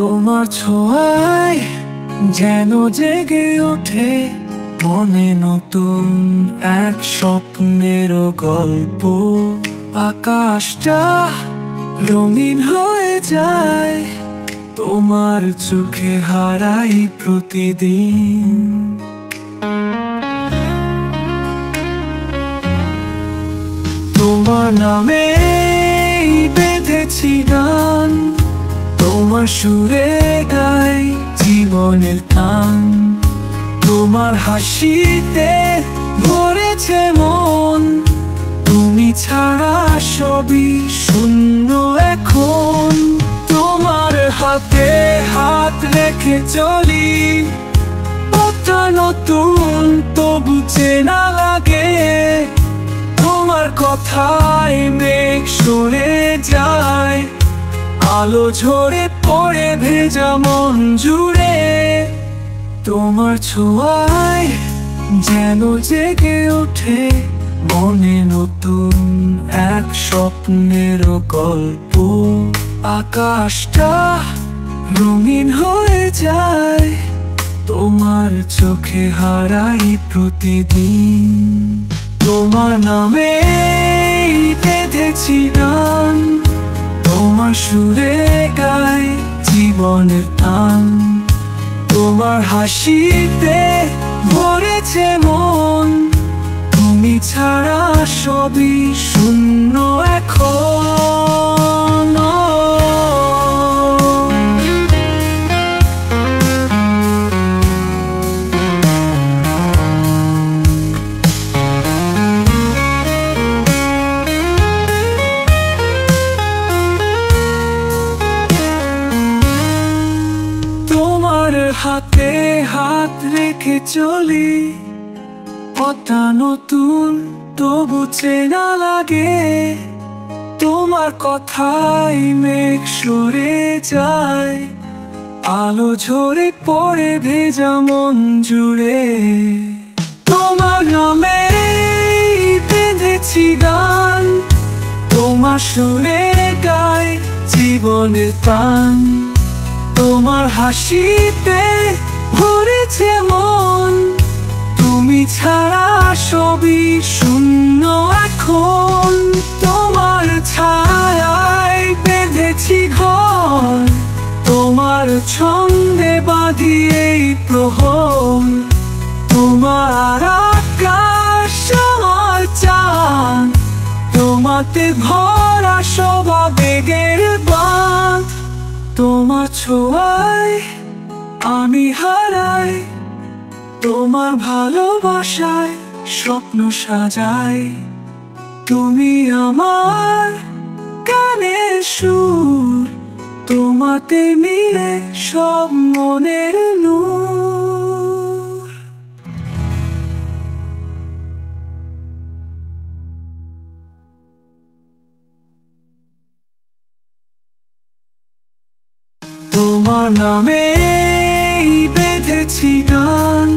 তোমার ছোঁয়ায় যেন জেগে ওঠে মনে নতুন এক স্বপ্নের গল্প। আকাশটা রঙিন হয়ে যায়, তোমার চোখে হারাই প্রতিদিন। তোমার নামে বেঁধেছি গান, তোমার সুরে গাই জীবনের টান। তোমার হাসিতে ভরেছে মন, তুমি ছাড়া সবই শূন্য এখন। তোমার হাতে হাত রেখে চলি, পথটা নতুন তবু চেনা লাগে। তোমার কথায় মেঘ সরে যায়, আলো ঝরে পড়ে ভেজা মন জুড়ে। তোমার ছোঁয়ায় যেন জেগে ওঠে মনে নতুন এক স্বপ্নের গল্প। আকাশটা রঙিন হয়ে যায়, তোমার চোখে হারাই প্রতিদিন। তোমার নামে বেঁধেছি গান, তোমার সুরে গাই জীবনের টান। তোমার হাসিতে ভরেছে মন, তুমি ছাড়া সবই শূন্য এখন। তোমার হাতে হাত রেখে চলি, পথটা নতুন তবু চেনা লাগে। তোমার কথাই মেঘ সরে যায়, আলো ঝরে পড়ে ভেজা মন জুড়ে। তোমার নামে বেঁধেছি গান, তোমার সুরে গাই জীবনের টান। তোমার হাসিতে ভরেছে মন, তুমি ছাড়া সবই শূন্য এখন। তোমার ছায়ায় বেঁধেছি ঘর, তোমার ছন্দে বাঁধিয়ে এই প্রহর। তোমার আকাশ আমার চাঁদ, তোমাতে ভরা সব আবেগের বাঁধ। তোমার ছোঁয়ায় আমি হারাই, তোমার ভালোবাসায় স্বপ্ন সাজাই। তুমি আমার গানের সুর, তোমাতে মিলে সব মনের নূর। তোমার নামে বেঁধেছি গান,